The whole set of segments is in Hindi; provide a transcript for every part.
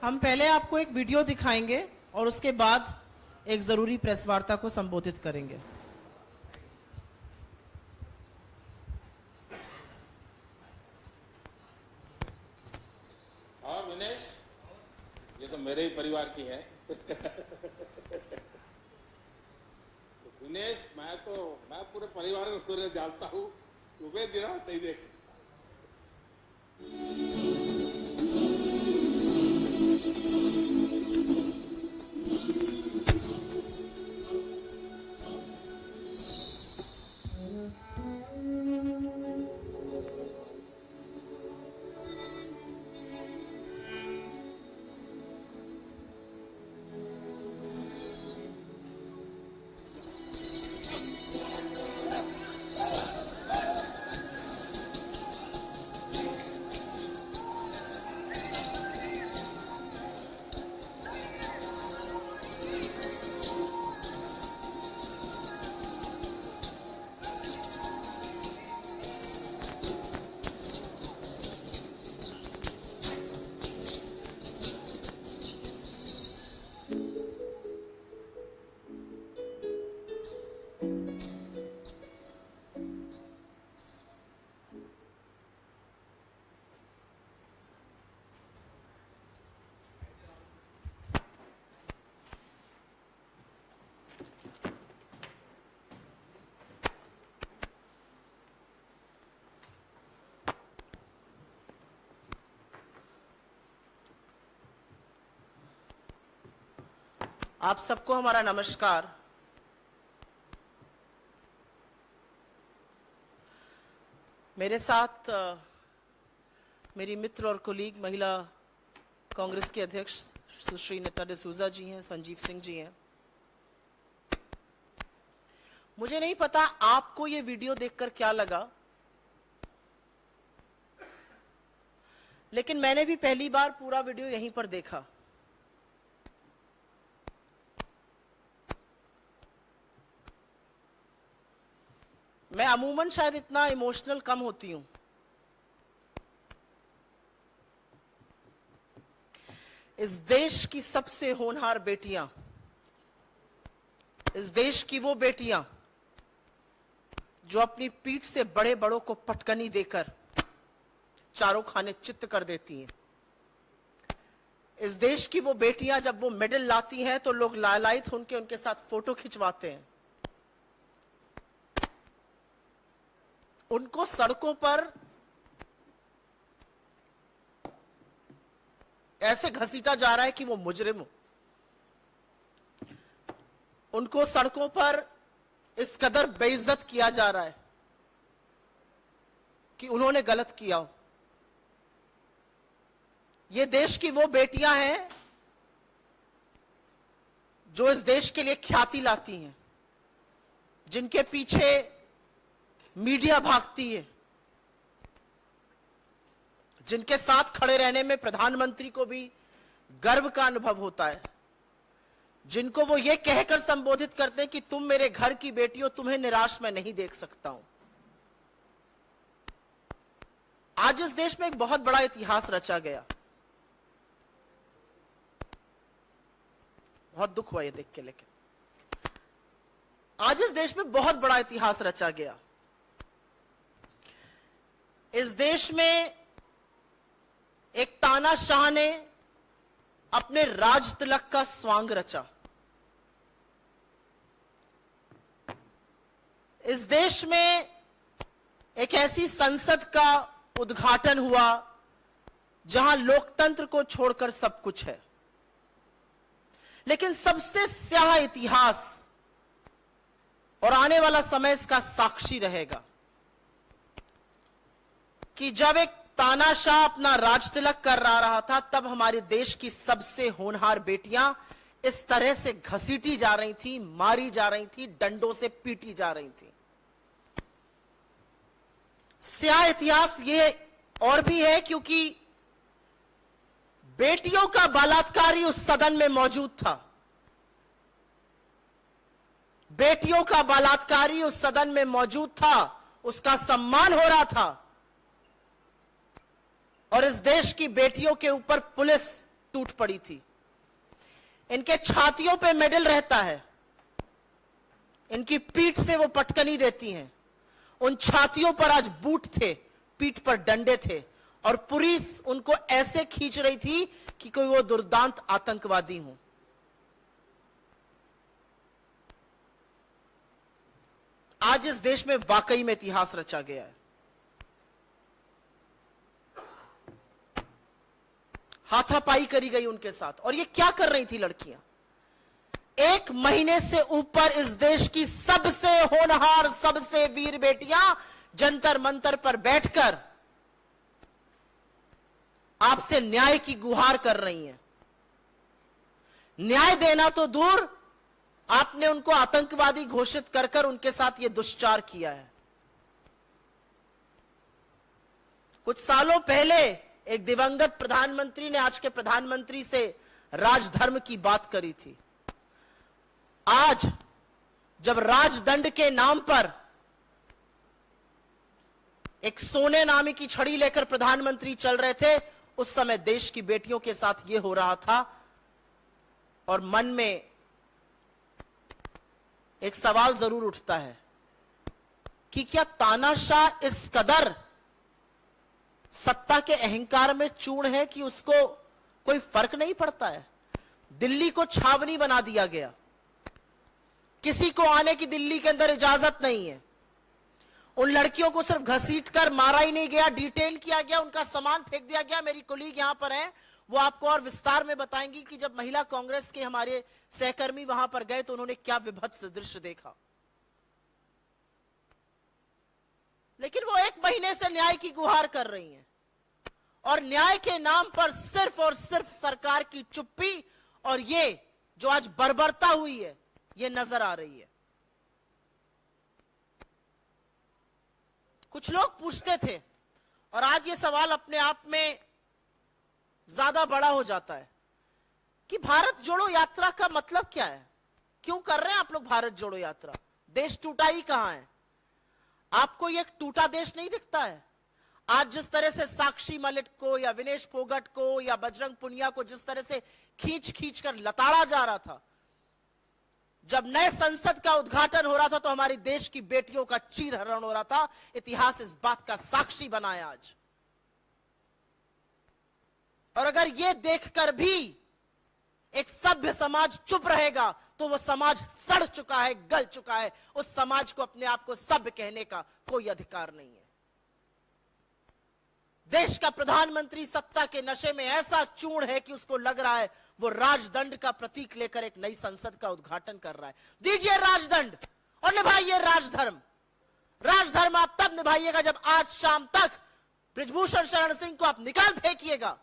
हम पहले आपको एक वीडियो दिखाएंगे और उसके बाद एक जरूरी प्रेस वार्ता को संबोधित करेंगे। हाँ विनेश, ये तो मेरे ही परिवार की है। विनेश, मैं पूरे परिवार को तुझे जानता हूँ, सुबह दिन रात नहीं देख सकता। आप सबको हमारा नमस्कार। मेरे साथ मेरी मित्र और कोलीग महिला कांग्रेस के अध्यक्ष सुश्री नीता डिसूजा जी हैं, संजीव सिंह जी हैं। मुझे नहीं पता आपको ये वीडियो देखकर क्या लगा, लेकिन मैंने भी पहली बार पूरा वीडियो यहीं पर देखा। मैं अमूमन शायद इतना इमोशनल कम होती हूं। इस देश की सबसे होनहार बेटियां, इस देश की वो बेटियां जो अपनी पीठ से बड़े बड़ों को पटकनी देकर चारों खाने चित्त कर देती हैं। इस देश की वो बेटियां जब वो मेडल लाती हैं तो लोग लालायित होकर उनके साथ फोटो खिंचवाते हैं। उनको सड़कों पर ऐसे घसीटा जा रहा है कि वो मुजरिम हो। उनको सड़कों पर इस कदर बेइज्जत किया जा रहा है कि उन्होंने गलत किया हो। ये देश की वो बेटियां हैं जो इस देश के लिए ख्याति लाती हैं, जिनके पीछे मीडिया भागती है, जिनके साथ खड़े रहने में प्रधानमंत्री को भी गर्व का अनुभव होता है, जिनको वो ये कहकर संबोधित करते हैं कि तुम मेरे घर की बेटी हो, तुम्हें निराश मैं नहीं देख सकता हूं। आज इस देश में एक बहुत बड़ा इतिहास रचा गया। बहुत दुख हुआ ये देख के, लेकिन आज इस देश में बहुत बड़ा इतिहास रचा गया। इस देश में एक तानाशाह ने अपने राज तिलक का स्वांग रचा। इस देश में एक ऐसी संसद का उद्घाटन हुआ जहां लोकतंत्र को छोड़कर सब कुछ है। लेकिन सबसे स्याह इतिहास और आने वाला समय इसका साक्षी रहेगा कि जब एक तानाशाह अपना राज तिलक कर रहा था, तब हमारे देश की सबसे होनहार बेटियां इस तरह से घसीटी जा रही थी, मारी जा रही थी, डंडों से पीटी जा रही थी। स्याह इतिहास ये और भी है क्योंकि बेटियों का बलात्कारी उस सदन में मौजूद था। बेटियों का बलात्कारी उस सदन में मौजूद था, उसका सम्मान हो रहा था, और इस देश की बेटियों के ऊपर पुलिस टूट पड़ी थी। इनके छातियों पे मेडल रहता है, इनकी पीठ से वो पटकनी देती हैं। उन छातियों पर आज बूट थे, पीठ पर डंडे थे, और पुलिस उनको ऐसे खींच रही थी कि कोई वो दुर्दांत आतंकवादी हो। आज इस देश में वाकई में इतिहास रचा गया है। हाथापाई करी गई उनके साथ। और ये क्या कर रही थी लड़कियां? 1 महीने से ऊपर इस देश की सबसे होनहार, सबसे वीर बेटियां जंतर मंतर पर बैठकर आपसे न्याय की गुहार कर रही हैं। न्याय देना तो दूर, आपने उनको आतंकवादी घोषित कर कर उनके साथ यह दुष्चार किया है। कुछ सालों पहले एक दिवंगत प्रधानमंत्री ने आज के प्रधानमंत्री से राजधर्म की बात करी थी। आज जब राजदंड के नाम पर एक सोने नामी की छड़ी लेकर प्रधानमंत्री चल रहे थे, उस समय देश की बेटियों के साथ यह हो रहा था। और मन में एक सवाल जरूर उठता है कि क्या तानाशाह इस कदर सत्ता के अहंकार में चूर्ण है कि उसको कोई फर्क नहीं पड़ता है? दिल्ली को छावनी बना दिया गया, किसी को आने की दिल्ली के अंदर इजाजत नहीं है। उन लड़कियों को सिर्फ घसीटकर मारा ही नहीं गया, डिटेन किया गया, उनका सामान फेंक दिया गया। मेरी कोलीग यहां पर हैं, वो आपको और विस्तार में बताएंगी कि जब महिला कांग्रेस के हमारे सहकर्मी वहां पर गए तो उन्होंने क्या विभत्स दृश्य देखा। लेकिन वो 1 महीने से न्याय की गुहार कर रही हैं, और न्याय के नाम पर सिर्फ और सिर्फ सरकार की चुप्पी और ये जो आज बर्बरता हुई है, ये नजर आ रही है। कुछ लोग पूछते थे, और आज ये सवाल अपने आप में ज्यादा बड़ा हो जाता है, कि भारत जोड़ो यात्रा का मतलब क्या है? क्यों कर रहे हैं आप लोग भारत जोड़ो यात्रा? देश टूटा ही कहां है? आपको ये टूटा देश नहीं दिखता है? आज जिस तरह से साक्षी मलिक को या विनेश फोगट को या बजरंग पुनिया को जिस तरह से खींच खींच कर लताड़ा जा रहा था, जब नए संसद का उद्घाटन हो रहा था तो हमारी देश की बेटियों का चीरहरण हो रहा था। इतिहास इस बात का साक्षी बना है आज। और अगर यह देखकर भी एक सभ्य समाज चुप रहेगा तो वो समाज सड़ चुका है, गल चुका है। उस समाज को अपने आप को सभ्य कहने का कोई अधिकार नहीं है। देश का प्रधानमंत्री सत्ता के नशे में ऐसा चूर्ण है कि उसको लग रहा है वो राजदंड का प्रतीक लेकर एक नई संसद का उद्घाटन कर रहा है। दीजिए राजदंड और निभाइए राजधर्म। राजधर्म आप तब निभाइएगा जब आज शाम तक बृजभूषण शरण सिंह को आप निकाल फेंकिएगा।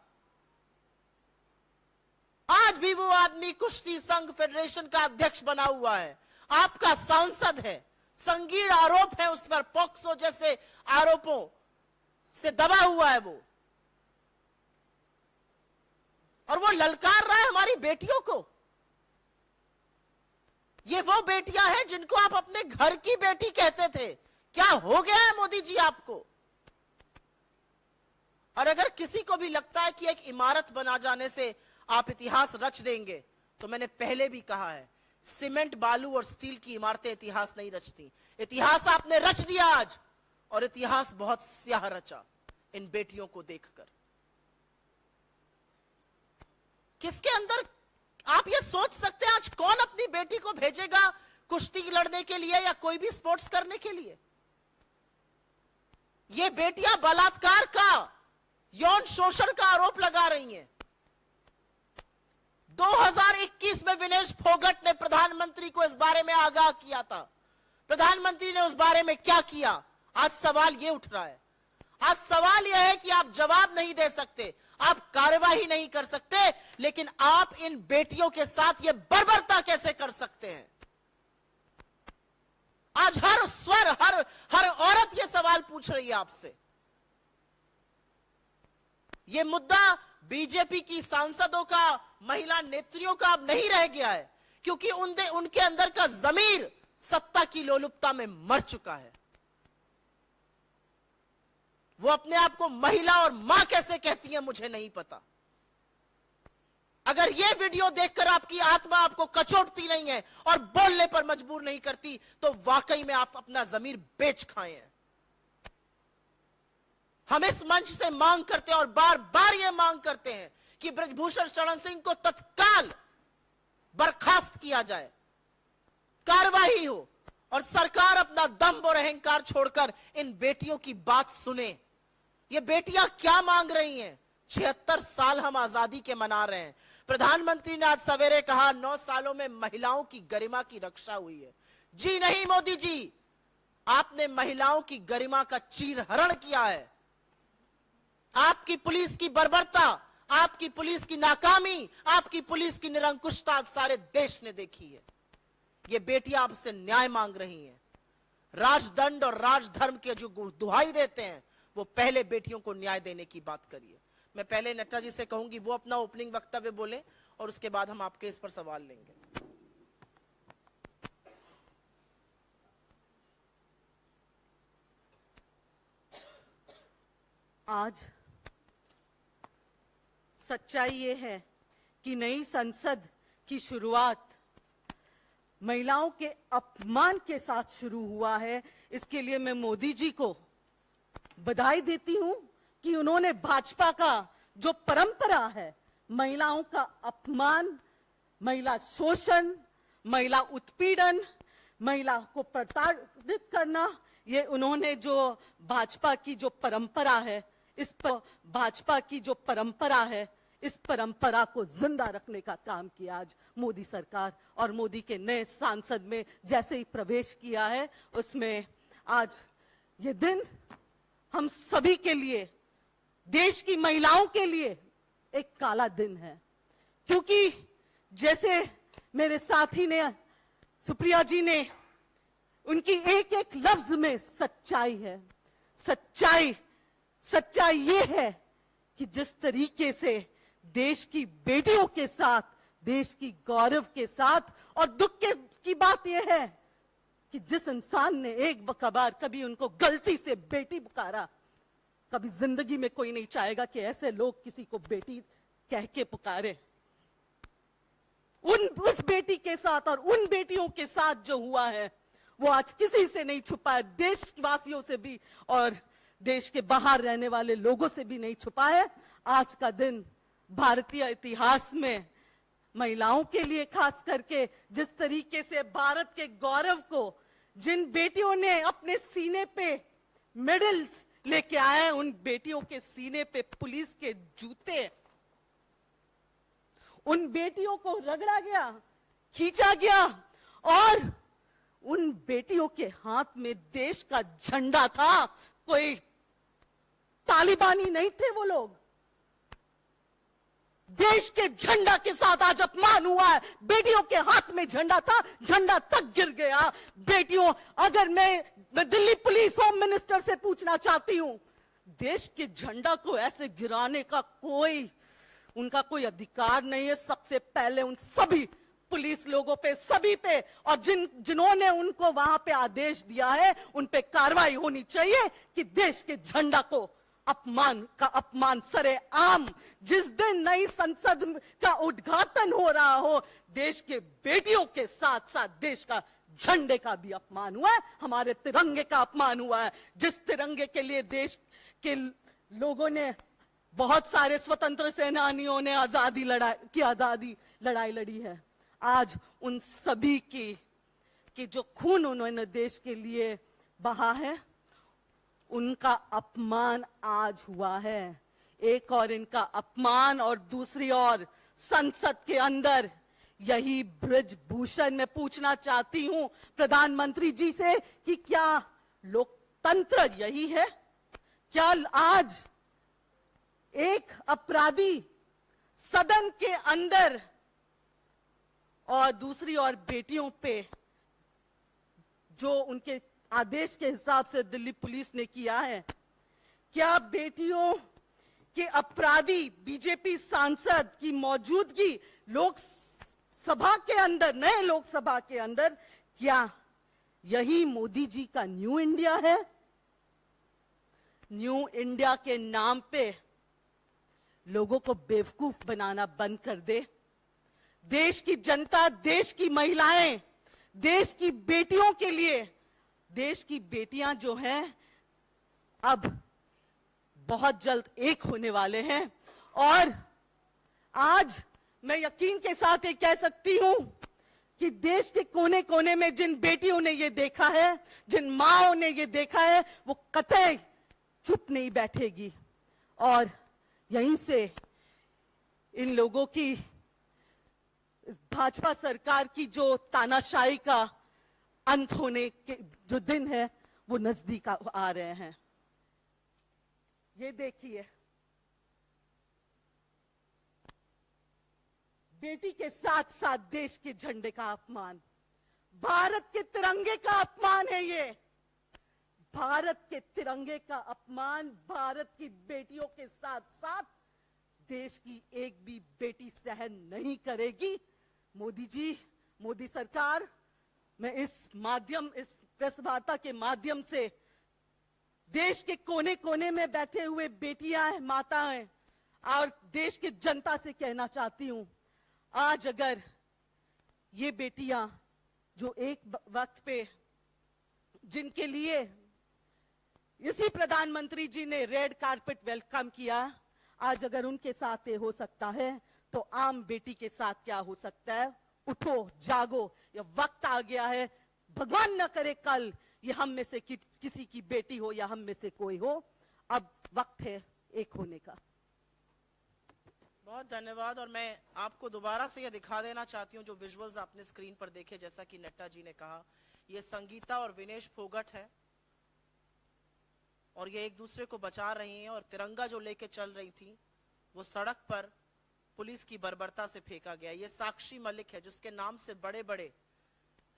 आज भी वो आदमी कुश्ती संघ फेडरेशन का अध्यक्ष बना हुआ है, आपका सांसद है, संगीन आरोप है उस पर, पॉक्सो जैसे आरोपों से दबा हुआ है वो, और वो ललकार रहा है हमारी बेटियों को। ये वो बेटियां हैं जिनको आप अपने घर की बेटी कहते थे। क्या हो गया है मोदी जी आपको? और अगर किसी को भी लगता है कि एक इमारत बना जाने से आप इतिहास रच देंगे, तो मैंने पहले भी कहा है, सीमेंट, बालू और स्टील की इमारतें इतिहास नहीं रचती। इतिहास आपने रच दिया आज, और इतिहास बहुत स्याह रचा इन बेटियों को देखकर। किसके अंदर आप ये सोच सकते हैं आज कौन अपनी बेटी को भेजेगा कुश्ती लड़ने के लिए या कोई भी स्पोर्ट्स करने के लिए? ये बेटियां बलात्कार का, यौन शोषण का आरोप लगा रही हैं। 2021 में विनेश फोगट ने प्रधानमंत्री को इस बारे में आगाह किया था। प्रधानमंत्री ने उस बारे में क्या किया? आज सवाल यह उठ रहा है। आज सवाल यह है कि आप जवाब नहीं दे सकते, आप कार्रवाई नहीं कर सकते, लेकिन आप इन बेटियों के साथ यह बर्बरता कैसे कर सकते हैं? आज हर स्वर, हर औरत यह सवाल पूछ रही है आपसे। यह मुद्दा बीजेपी की सांसदों का, महिला नेत्रियों का अब नहीं रह गया है, क्योंकि उनके अंदर का जमीर सत्ता की लोलुपता में मर चुका है। वो अपने आप को महिला और मां कैसे कहती हैं मुझे नहीं पता। अगर ये वीडियो देखकर आपकी आत्मा आपको कचोटती नहीं है और बोलने पर मजबूर नहीं करती, तो वाकई में आप अपना जमीर बेच खाए हैं। हम इस मंच से मांग करते हैं और बार बार ये मांग करते हैं कि ब्रजभूषण शरण सिंह को तत्काल बर्खास्त किया जाए, कार्रवाई हो और सरकार अपना दम्भ और अहंकार छोड़कर इन बेटियों की बात सुने। ये बेटियां क्या मांग रही हैं? 76 साल हम आजादी के मना रहे हैं। प्रधानमंत्री ने आज सवेरे कहा 9 सालों में महिलाओं की गरिमा की रक्षा हुई है। जी नहीं मोदी जी, आपने महिलाओं की गरिमा का चीरहरण किया है। आपकी पुलिस की बर्बरता, आपकी पुलिस की नाकामी, आपकी पुलिस की निरंकुशता सारे देश ने देखी है। ये बेटियां आपसे न्याय मांग रही हैं। राजदंड और राजधर्म के जो दुहाई देते हैं, वो पहले बेटियों को न्याय देने की बात करिए। मैं पहले नड्डा जी से कहूंगी वो अपना ओपनिंग वक्तव्य बोले और उसके बाद हम आपके इस पर सवाल लेंगे। आज सच्चाई ये है कि नई संसद की शुरुआत महिलाओं के अपमान के साथ शुरू हुआ है। इसके लिए मैं मोदी जी को बधाई देती हूं कि उन्होंने भाजपा का जो परंपरा है, महिलाओं का अपमान, महिला शोषण, महिला उत्पीड़न, महिला को प्रताड़ित करना, ये उन्होंने जो भाजपा की जो परंपरा है, इस पर भाजपा की जो परंपरा है, इस परंपरा को जिंदा रखने का काम किया आज मोदी सरकार। और मोदी के नए सांसद में जैसे ही प्रवेश किया है, उसमें आज ये दिन हम सभी के लिए, देश की महिलाओं के लिए एक काला दिन है। क्योंकि जैसे मेरे साथी ने, सुप्रिया जी ने, उनकी एक एक लफ्ज में सच्चाई है। सच्चाई ये है कि जिस तरीके से देश की बेटियों के साथ, देश की गौरव के साथ, और दुख की बात यह है कि जिस इंसान ने एक बार कभी उनको गलती से बेटी पुकारा, कभी जिंदगी में कोई नहीं चाहेगा कि ऐसे लोग किसी को बेटी कह के पुकारे। उस बेटी के साथ और उन बेटियों के साथ जो हुआ है, वो आज किसी से नहीं छुपा है, देशवासियों से भी और देश के बाहर रहने वाले लोगों से भी नहीं छुपा है। आज का दिन भारतीय इतिहास में महिलाओं के लिए खास करके, जिस तरीके से भारत के गौरव को जिन बेटियों ने अपने सीने पे मेडल्स लेके आए, उन बेटियों के सीने पे पुलिस के जूते, उन बेटियों को रगड़ा गया, खींचा गया, और उन बेटियों के हाथ में देश का झंडा था। कोई तालिबानी नहीं थे वो लोग। देश के झंडा के साथ आज अपमान हुआ है। बेटियों के हाथ में झंडा था, झंडा तक गिर गया। बेटियों, अगर मैं दिल्ली पुलिस होम मिनिस्टर से पूछना चाहती हूं, देश के झंडा को ऐसे गिराने का उनका कोई अधिकार नहीं है। सबसे पहले उन सभी पुलिस लोगों पे, सभी पे, और जिन्होंने उनको वहां पे आदेश दिया है, उन पे कार्रवाई होनी चाहिए कि देश के झंडा को अपमान सरे आम, जिस दिन नई संसद का उद्घाटन हो रहा हो, देश के बेटियों के साथ साथ देश का झंडे का भी अपमान हुआ है, हमारे तिरंगे का अपमान हुआ है। जिस तिरंगे के लिए देश के लोगों ने, बहुत सारे स्वतंत्र सेनानियों ने आजादी लड़ाई लड़ी है, आज उन सभी की जो खून उन्होंने देश के लिए बहा है, उनका अपमान आज हुआ है। एक और इनका अपमान, और दूसरी ओर संसद के अंदर यही ब्रजभूषण। मैं पूछना चाहती हूं प्रधानमंत्री जी से कि क्या लोकतंत्र यही है? क्या आज एक अपराधी सदन के अंदर और दूसरी ओर बेटियों पे जो उनके आदेश के हिसाब से दिल्ली पुलिस ने किया है, क्या बेटियों के अपराधी बीजेपी सांसद की मौजूदगी लोकसभा के अंदर, नए लोकसभा के अंदर, क्या यही मोदी जी का न्यू इंडिया है? न्यू इंडिया के नाम पे लोगों को बेवकूफ बनाना बंद कर दे। देश की जनता, देश की महिलाएं, देश की बेटियों के लिए, देश की बेटियां जो हैं अब बहुत जल्द एक होने वाले हैं। और आज मैं यकीन के साथ ये कह सकती हूं कि देश के कोने कोने में जिन बेटियों ने ये देखा है, जिन माओं ने ये देखा है, वो कतई चुप नहीं बैठेगी। और यहीं से इन लोगों की, इस भाजपा सरकार की जो तानाशाही का अंत होने के जो दिन है वो नजदीक आ रहे हैं। ये देखिए, बेटी के साथ साथ देश के झंडे का अपमान, भारत के तिरंगे का अपमान है ये। भारत के तिरंगे का अपमान, भारत की बेटियों के साथ साथ देश की एक भी बेटी सहन नहीं करेगी। मोदी जी, मोदी सरकार, मैं इस प्रेस वार्ता के माध्यम से देश के कोने कोने में बैठे हुए बेटियां, माताएं और देश की जनता से कहना चाहती हूं, आज अगर ये बेटियां जो एक वक्त पे, जिनके लिए इसी प्रधानमंत्री जी ने रेड कारपेट वेलकम किया, आज अगर उनके साथ ये हो सकता है तो आम बेटी के साथ क्या हो सकता है। उठो, जागो, ये वक्त आ गया है। भगवान न करे कल ये हम में से किसी की बेटी हो या हम में से कोई हो, अब वक्त है एक होने का। बहुत धन्यवाद। और मैं आपको दोबारा से यह दिखा देना चाहती हूं, जो विजुअल्स आपने स्क्रीन पर देखे, जैसा कि नड्डा जी ने कहा, ये संगीता और विनेश फोगट है और ये एक दूसरे को बचा रही हैं। और तिरंगा जो लेके चल रही थी वो सड़क पर पुलिस की बर्बरता से फेंका गया। ये साक्षी मलिक है, जिसके नाम से बड़े बड़े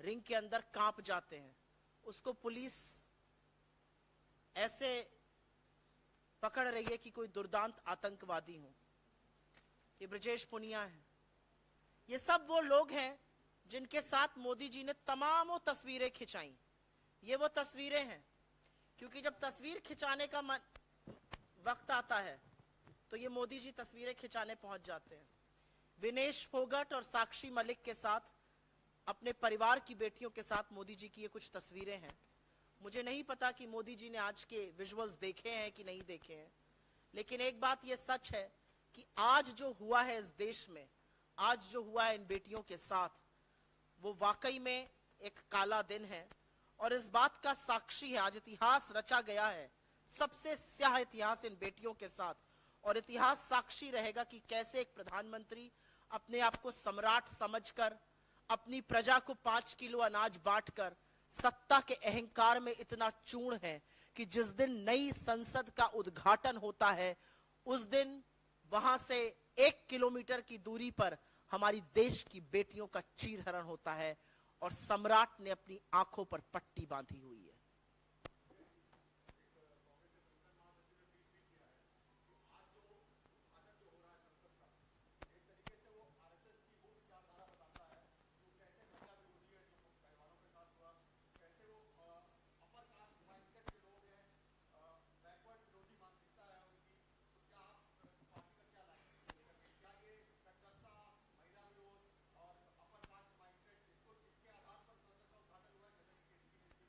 रिंग के अंदर कांप जाते हैं, उसको पुलिस ऐसे पकड़ रही है कि कोई दुर्दांत आतंकवादी हो। ये ब्रजेश पुनिया है। ये सब वो लोग हैं जिनके साथ मोदी जी ने तमामों तस्वीरें खिंचाई। ये वो तस्वीरें हैं, क्योंकि जब तस्वीर खिंचाने का वक्त आता है तो ये मोदी जी तस्वीरें खिंचाने पहुंच जाते हैं। विनेश फोगट और साक्षी मलिक के साथ, अपने परिवार की बेटियों के साथ मोदी जी की ये कुछ तस्वीरें हैं। मुझे नहीं पता कि मोदी जी ने आज के विजुअल्स देखे हैं कि नहीं देखे हैं, लेकिन एक बात ये सच है कि आज जो हुआ है इस देश में, आज जो हुआ है इन बेटियों के साथ, वो वाकई में एक काला दिन है। और इस बात का साक्षी है, आज इतिहास रचा गया है, सबसे स्याह इतिहास इन बेटियों के साथ। और इतिहास साक्षी रहेगा कि कैसे एक प्रधानमंत्री अपने आप को सम्राट समझकर, अपनी प्रजा को 5 किलो अनाज बांटकर सत्ता के अहंकार में इतना चूर्ण है कि जिस दिन नई संसद का उद्घाटन होता है, उस दिन वहां से 1 किलोमीटर की दूरी पर हमारी देश की बेटियों का चीरहरण होता है और सम्राट ने अपनी आंखों पर पट्टी बांधी हुई है।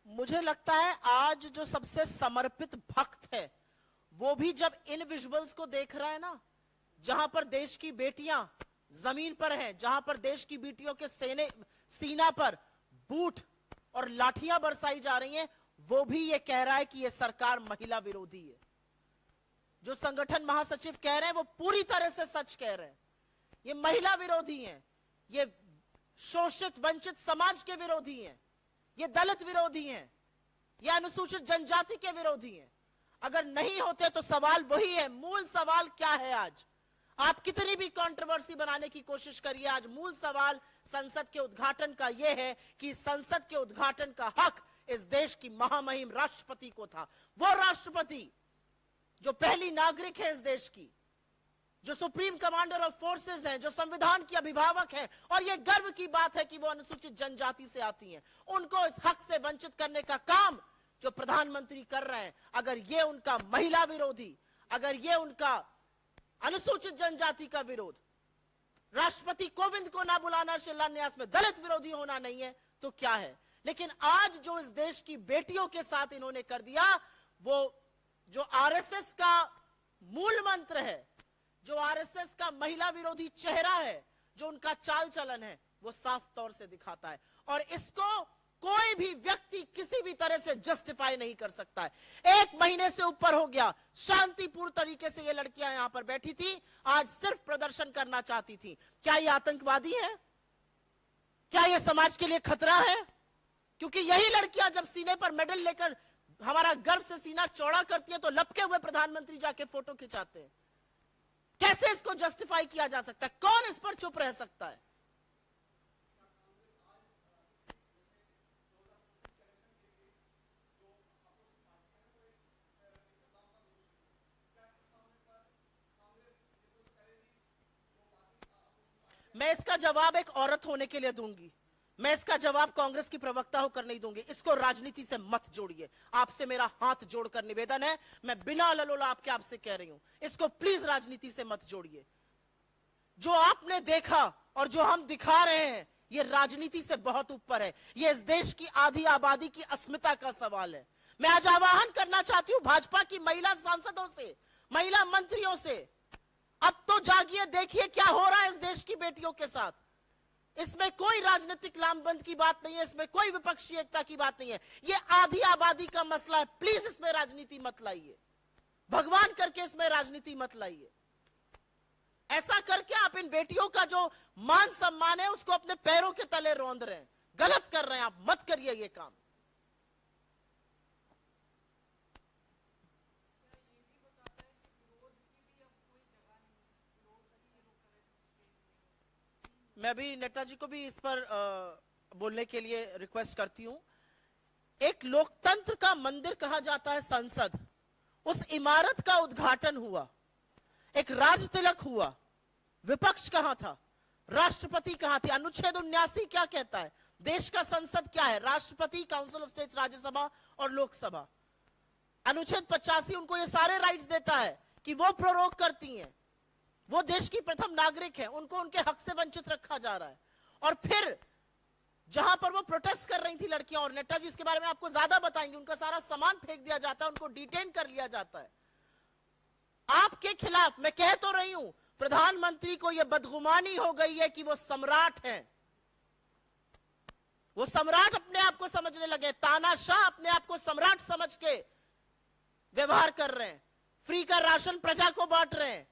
मुझे लगता है आज जो सबसे समर्पित भक्त है वो भी जब इन विजुअल्स को देख रहा है ना, जहां पर देश की बेटियां जमीन पर हैं, जहां पर देश की बेटियों के सीना पर बूट और लाठियां बरसाई जा रही हैं, वो भी ये कह रहा है कि ये सरकार महिला विरोधी है। जो संगठन महासचिव कह रहे हैं वो पूरी तरह से सच कह रहे हैं। ये महिला विरोधी हैं, ये शोषित वंचित समाज के विरोधी हैं, ये दलित विरोधी हैं, ये अनुसूचित जनजाति के विरोधी हैं। अगर नहीं होते तो सवाल वही है, मूल सवाल क्या है आज? आप कितनी भी कंट्रोवर्सी बनाने की कोशिश करिए, आज मूल सवाल संसद के उद्घाटन का यह है कि संसद के उद्घाटन का हक इस देश की महामहिम राष्ट्रपति को था। वो राष्ट्रपति जो पहली नागरिक है इस देश की, जो सुप्रीम कमांडर ऑफ फोर्सेस हैं, जो संविधान की अभिभावक हैं, और यह गर्व की बात है कि वो अनुसूचित जनजाति से आती हैं। उनको इस हक से वंचित करने का काम जो प्रधानमंत्री कर रहे हैं, अगर ये उनका महिला विरोधी, अगर ये उनका अनुसूचित जनजाति का विरोध, राष्ट्रपति कोविंद को ना बुलाना शिलान्यास में दलित विरोधी होना नहीं है तो क्या है? लेकिन आज जो इस देश की बेटियों के साथ इन्होंने कर दिया, वो जो आरएसएस का मूल मंत्र है, जो आरएसएस का महिला विरोधी चेहरा है, जो उनका चाल चलन है, वो साफ तौर से दिखाता है। और इसको कोई भी व्यक्ति किसी भी तरह से जस्टिफाई नहीं कर सकता है। 1 महीने से ऊपर हो गया, शांतिपूर्ण तरीके से ये लड़कियां यहां पर बैठी थी, आज सिर्फ प्रदर्शन करना चाहती थी। क्या ये आतंकवादी है? क्या ये समाज के लिए खतरा है? क्योंकि यही लड़कियां जब सीने पर मेडल लेकर हमारा गर्व से सीना चौड़ा करती है तो लपके हुए प्रधानमंत्री जाके फोटो खिंचाते हैं। कैसे इसको जस्टिफाई किया जा सकता है? कौन इस पर चुप रह सकता है? मैं इसका जवाब एक औरत होने के लिए दूंगी, मैं इसका जवाब कांग्रेस की प्रवक्ता होकर नहीं दूंगी। इसको राजनीति से मत जोड़िए, आपसे मेरा हाथ जोड़कर निवेदन है, मैं बिना ललोला आपसे कह रही हूं, इसको प्लीज राजनीति से मत जोड़िए। जो आपने देखा और जो हम दिखा रहे हैं, ये राजनीति से बहुत ऊपर है। ये इस देश की आधी आबादी की अस्मिता का सवाल है। मैं आज आह्वान करना चाहती हूं भाजपा की महिला सांसदों से, महिला मंत्रियों से, अब तो जागिए, देखिए क्या हो रहा है इस देश की बेटियों के साथ। इसमें कोई राजनीतिक लामबंद की बात नहीं है, इसमें कोई विपक्षी एकता की बात नहीं है। ये आधी आबादी का मसला है, प्लीज इसमें राजनीति मत लाइए, भगवान करके इसमें राजनीति मत लाइए। ऐसा करके आप इन बेटियों का जो मान सम्मान है उसको अपने पैरों के तले रौंद रहे हैं, गलत कर रहे हैं आप, मत करिए ये काम। मैं भी नेताजी को भी इस पर बोलने के लिए रिक्वेस्ट करती हूं। एक लोकतंत्र का मंदिर कहा जाता है संसद, उस इमारत का उद्घाटन हुआ, एक राज तिलक हुआ, विपक्ष कहां था, राष्ट्रपति कहां थे? अनुच्छेद 79 क्या कहता है? देश का संसद क्या है? राष्ट्रपति, काउंसिल ऑफ स्टेट्स, राज्यसभा और लोकसभा। अनुच्छेद 85 उनको ये सारे राइट्स देता है कि वो प्रोरोग करती हैं, वो देश की प्रथम नागरिक है, उनको उनके हक से वंचित रखा जा रहा है। और फिर जहां पर वो प्रोटेस्ट कर रही थी लड़कियां, और नेताजी इसके बारे में आपको ज्यादा बताएंगे, उनका सारा सामान फेंक दिया जाता है, उनको डिटेन कर लिया जाता है। आपके खिलाफ मैं कह तो रही हूं, प्रधानमंत्री को यह बदगुमानी हो गई है कि वो सम्राट हैं, वो सम्राट अपने आप को समझने लगे, तानाशाह अपने आप को सम्राट समझ के व्यवहार कर रहे हैं, फ्री का राशन प्रजा को बांट रहे हैं,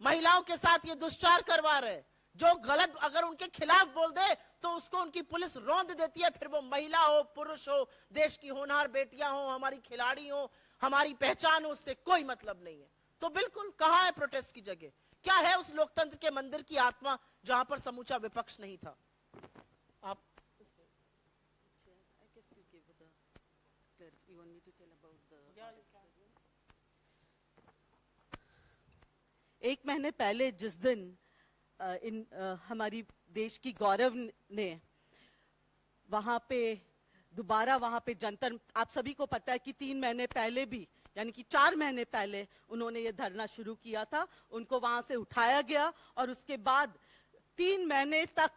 महिलाओं के साथ ये दुष्चार करवा रहे हैं। जो गलत अगर उनके खिलाफ बोल दे तो उसको उनकी पुलिस रौंद देती है, फिर वो महिला हो, पुरुष हो, देश की होनहार बेटियां हो, हमारी खिलाड़ी हो, हमारी पहचान हो, उससे कोई मतलब नहीं है। तो बिल्कुल कहां है प्रोटेस्ट की जगह? क्या है उस लोकतंत्र के मंदिर की आत्मा जहां पर समूचा विपक्ष नहीं था? आप एक महीने पहले जिस दिन हमारी देश की गौरव ने वहां पे दोबारा वहां पे जंतर, आप सभी को पता है कि 3 महीने पहले भी, यानी कि 4 महीने पहले उन्होंने ये धरना शुरू किया था, उनको वहां से उठाया गया और उसके बाद 3 महीने तक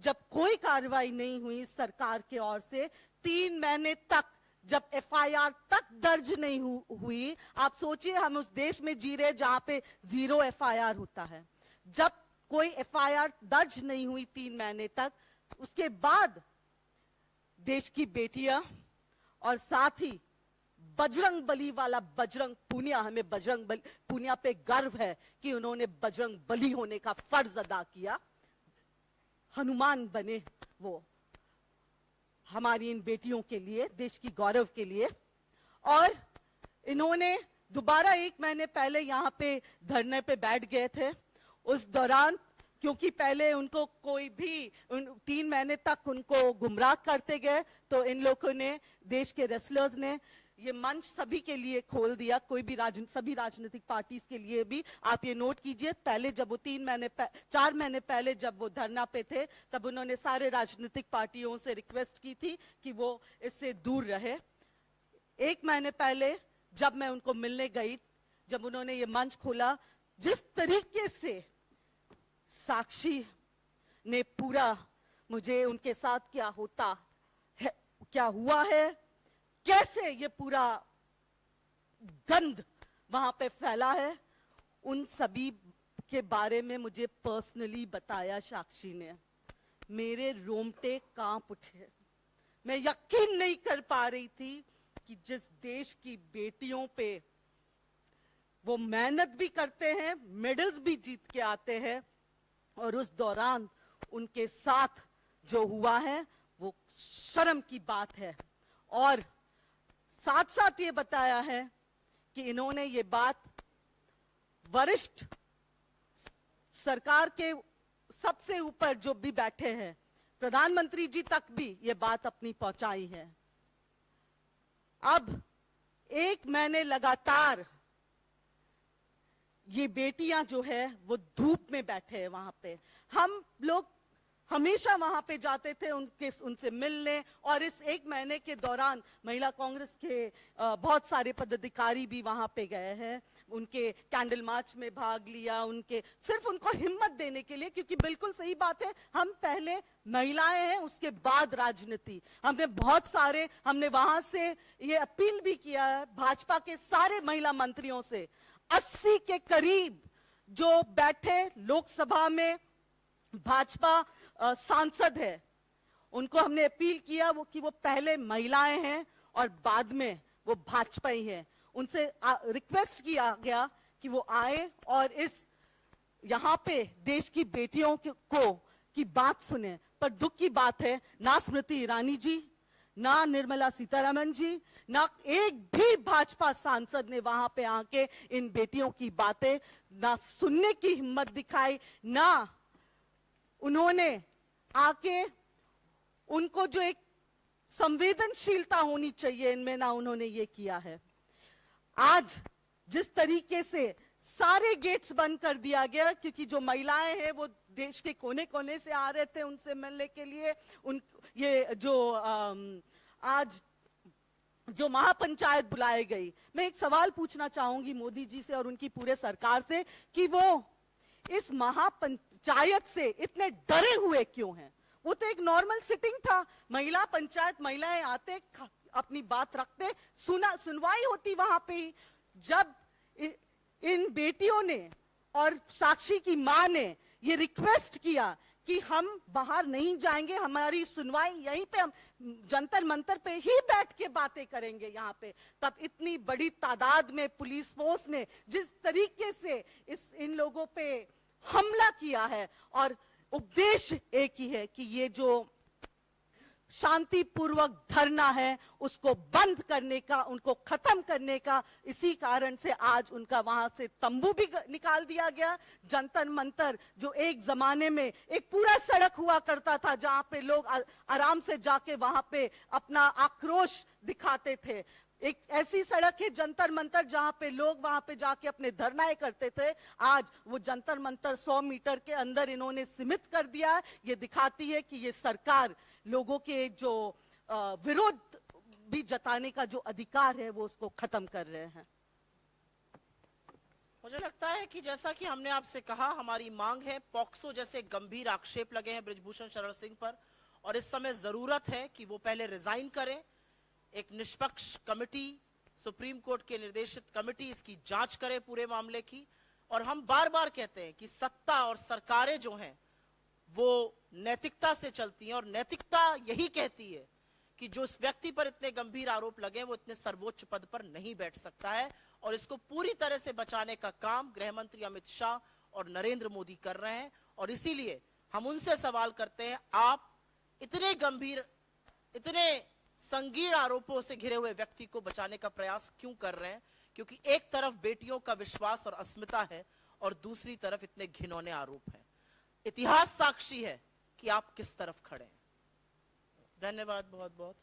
जब कोई कार्रवाई नहीं हुई सरकार की ओर से, 3 महीने तक जब एफआईआर तक दर्ज नहीं हुई, आप सोचिए हम उस देश में जी रहे जहां पे 0 एफआईआर होता है। जब कोई एफआईआर दर्ज नहीं हुई 3 महीने तक, उसके बाद देश की बेटियां और साथ ही बजरंग बली वाला बजरंग पूनिया, हमें बजरंग बली पूनिया पे गर्व है कि उन्होंने बजरंग बली होने का फर्ज अदा किया, हनुमान बने वो हमारी इन बेटियों के लिए, देश की गौरव के लिए। और इन्होंने दोबारा 1 महीने पहले यहाँ पे धरने पे बैठ गए थे। उस दौरान क्योंकि पहले उनको कोई भी 3 महीने तक उनको गुमराह करते गए, तो इन लोगों ने, देश के रेसलर्स ने ये मंच सभी के लिए खोल दिया, कोई भी सभी राजनीतिक पार्टीज के लिए भी। आप ये नोट कीजिए, पहले जब वो 4 महीने पहले जब वो धरना पे थे, तब उन्होंने सारे राजनीतिक पार्टियों से रिक्वेस्ट की थी कि वो इससे दूर रहे। 1 महीने पहले जब मैं उनको मिलने गई, जब उन्होंने ये मंच खोला, जिस तरीके से साक्षी ने पूरा मुझे उनके साथ क्या होता है, क्या हुआ है, कैसे ये पूरा गंद वहां पे फैला है, उन सभी के बारे में मुझे पर्सनली बताया साक्षी ने। मेरे रोंगटे कांप उठे। मैं यकीन नहीं कर पा रही थी कि जिस देश की बेटियों पे वो मेहनत भी करते हैं, मेडल्स भी जीत के आते हैं, और उस दौरान उनके साथ जो हुआ है वो शर्म की बात है। और साथ साथ ये बताया है कि इन्होंने ये बात वरिष्ठ सरकार के सबसे ऊपर जो भी बैठे हैं, प्रधानमंत्री जी तक भी ये बात अपनी पहुंचाई है। अब 1 महीने लगातार ये बेटियां जो है वो धूप में बैठे हैं वहां पे। हम लोग हमेशा वहां पे जाते थे उनसे मिलने, और इस 1 महीने के दौरान महिला कांग्रेस के बहुत सारे पदाधिकारी भी वहां पे गए हैं, उनके कैंडल मार्च में भाग लिया, उनके सिर्फ उनको हिम्मत देने के लिए, क्योंकि बिल्कुल सही बात है, हम पहले महिलाएं हैं, उसके बाद राजनीति। हमने वहां से ये अपील भी किया है भाजपा के सारे महिला मंत्रियों से, 80 के करीब जो बैठे लोकसभा में भाजपा सांसद है, उनको हमने अपील किया कि वो पहले महिलाएं हैं और बाद में वो भाजपा ही है। उनसे रिक्वेस्ट किया गया कि वो आए और इस यहाँ पे देश की बेटियों की बात सुने। पर दुख की बात है, ना स्मृति ईरानी जी, ना निर्मला सीतारमण जी, ना एक भी भाजपा सांसद ने वहां पे आके इन बेटियों की बातें ना सुनने की हिम्मत दिखाई, ना उन्होंने आके उनको जो एक संवेदनशीलता होनी चाहिए इनमें, ना उन्होंने ये किया है। आज जिस तरीके से सारे गेट्स बंद कर दिया गया, क्योंकि जो महिलाएं हैं वो देश के कोने कोने से आ रहे थे उनसे मिलने के लिए। ये जो आज जो महापंचायत बुलाई गई, मैं एक सवाल पूछना चाहूंगी मोदी जी से और उनकी पूरे सरकार से कि वो इस महापंचायत से इतने डरे हुए क्यों हैं? वो तो एक नॉर्मल सिटिंग था, महिला पंचायत, महिलाएं आते, अपनी बात रखते, सुनवाई होती वहां पे ही। जब इन बेटियों ने और साक्षी की मां ने ये रिक्वेस्ट किया कि हम बाहर नहीं जाएंगे, हमारी सुनवाई यहीं पे, हम जंतर मंतर पे ही बैठ के बातें करेंगे यहाँ पे, तब इतनी बड़ी तादाद में पुलिस फोर्स ने जिस तरीके से इन लोगों पे हमला किया है, और उद्देश्य एक ही है कि ये जो शांतिपूर्वक धरना है उसको बंद करने का, उनको खत्म करने का। इसी कारण से आज उनका वहां से तंबू भी निकाल दिया गया। जंतर मंतर जो एक जमाने में एक पूरा सड़क हुआ करता था जहां पे लोग आराम से जाके वहां पे अपना आक्रोश दिखाते थे, एक ऐसी सड़क है जंतर मंतर जहां पे लोग वहां पे जाके अपने धरनाएं करते थे। आज वो जंतर मंतर 100 मीटर के अंदर इन्होंने सीमित कर दिया है। ये दिखाती है कि ये सरकार लोगों के जो विरोध भी जताने का जो अधिकार है वो उसको खत्म कर रहे हैं। मुझे लगता है कि जैसा कि हमने आपसे कहा, हमारी मांग है, पॉक्सो जैसे गंभीर आक्षेप लगे हैं बृजभूषण शरण सिंह पर, और इस समय जरूरत है कि वो पहले रिजाइन करें। एक निष्पक्ष कमेटी, सुप्रीम कोर्ट के निर्देशित कमेटी इसकी जांच करे पूरे मामले की। और हम बार बार कहते हैं कि सत्ता और सरकारें जो हैं वो नैतिकता से चलती हैं, और नैतिकता यही कहती है कि जो इस व्यक्ति पर इतने गंभीर आरोप लगे वो इतने सर्वोच्च पद पर नहीं बैठ सकता है। और इसको पूरी तरह से बचाने का काम गृह मंत्री अमित शाह और नरेंद्र मोदी कर रहे हैं। और इसीलिए हम उनसे सवाल करते हैं, आप इतने गंभीर, इतने संगीन आरोपों से घिरे हुए व्यक्ति को बचाने का प्रयास क्यों कर रहे हैं? क्योंकि एक तरफ बेटियों का विश्वास और अस्मिता है और दूसरी तरफ इतने घिनौने आरोप हैं। इतिहास साक्षी है कि आप किस तरफ खड़े हैं। धन्यवाद बहुत बहुत।